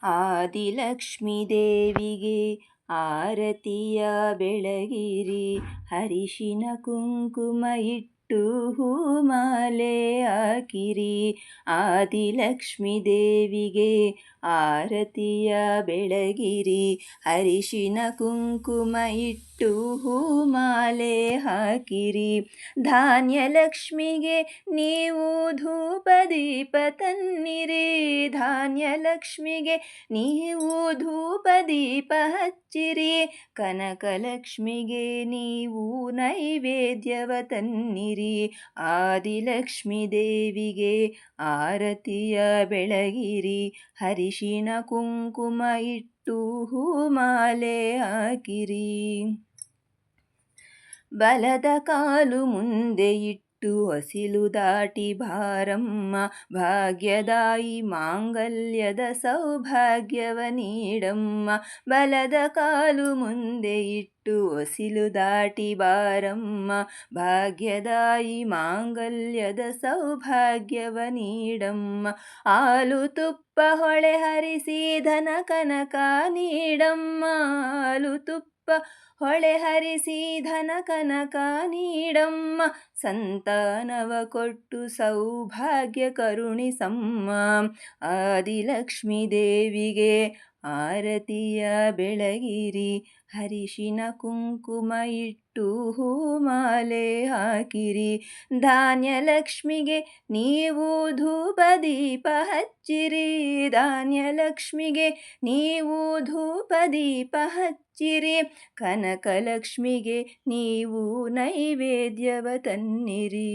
ಆದಿಲಕ್ಷ್ಮೀ ದೇವಿಗೆ ಆರತಿಯ ಬೆಳಗಿರಿ, ಅರಿಶಿನ ಕುಂಕುಮ ಇಟ್ಟು ಹೂಮಾಲೆ ಹಾಕಿರಿ. ಆದಿಲಕ್ಷ್ಮೀ ದೇವಿಗೆ ಆರತಿಯ ಬೆಳಗಿರಿ, ಅರಿಶಿನ ಕುಂಕುಮ ಇಟ್ಟು ಹೂಮಾಲೆ ಹಾಕಿರಿ. ಧಾನ್ಯಲಕ್ಷ್ಮಿಗೆ ನೀವು ಧೂಪ ದೀಪ ತನ್ನಿರಿ, ಧಾನ್ಯಲಕ್ಷ್ಮಿಗೆ ನೀವು ಧೂಪ ದೀಪ ಹಚ್ಚಿರಿ. ಕನಕಲಕ್ಷ್ಮಿಗೆ ನೀವು ನೈವೇದ್ಯವ ತನ್ನಿರಿ. ಆದಿಲಕ್ಷ್ಮೀ ದೇವಿಗೆ ಆರತಿಯ ಬೆಳಗಿರಿ, ಅರಿಶಿನ ಕುಂಕುಮ ಇಟ್ಟು ಹೂಮಾಲೆ ಹಾಕಿರಿ. ಬಲದ ಕಾಲು ಮುಂದೆ ಇಟ್ಟು ಹೊಸಿಲು ದಾಟಿ ಬಾರಮ್ಮ, ಭಾಗ್ಯದಾಯಿ ಮಾಂಗಲ್ಯದ ಸೌಭಾಗ್ಯವ ನೀಡಮ್ಮ. ಬಲದ ಕಾಲು ಮುಂದೆ ಇಟ್ಟು ಹೊಸಿಲು ದಾಟಿ ಬಾರಮ್ಮ, ಭಾಗ್ಯದಾಯಿ ಮಾಂಗಲ್ಯದ ಸೌಭಾಗ್ಯವ ನೀಡಮ್ಮ. ಹಾಲು ತುಪ್ಪ ಹೊಳೆ ಹರಿಸಿ ಧನ ಕನಕ ನೀಡಮ್ಮ, ಹಾಲು ತುಪ್ಪ ಹೊಳೆ ಹರಿಸಿ ಧನ ಕನಕ ನೀಡಮ್ಮ. ಸಂತಾನವ ಕೊಟ್ಟು ಸೌಭಾಗ್ಯ ಕರುಣಿಸಮ್ಮ. ಆದಿಲಕ್ಷ್ಮೀ ದೇವಿಗೆ ಆರತಿಯ ಬೆಳಗಿರಿ, ಅರಿಶಿನ ಕುಂಕುಮ ಇಟ್ಟು ಹೂಮಾಲೆ ಹಾಕಿರಿ. ಧಾನ್ಯಲಕ್ಷ್ಮಿಗೆ ನೀವು ಧೂಪ ದೀಪ ಹಚ್ಚಿರಿ, ಧಾನ್ಯಲಕ್ಷ್ಮಿಗೆ ನೀವು ಧೂಪ ದೀಪ ಹಚ್ಚಿರಿ. ಕನಕಲಕ್ಷ್ಮಿಗೆ ನೀವು ನೈವೇದ್ಯವ ತನ್ನಿರಿ.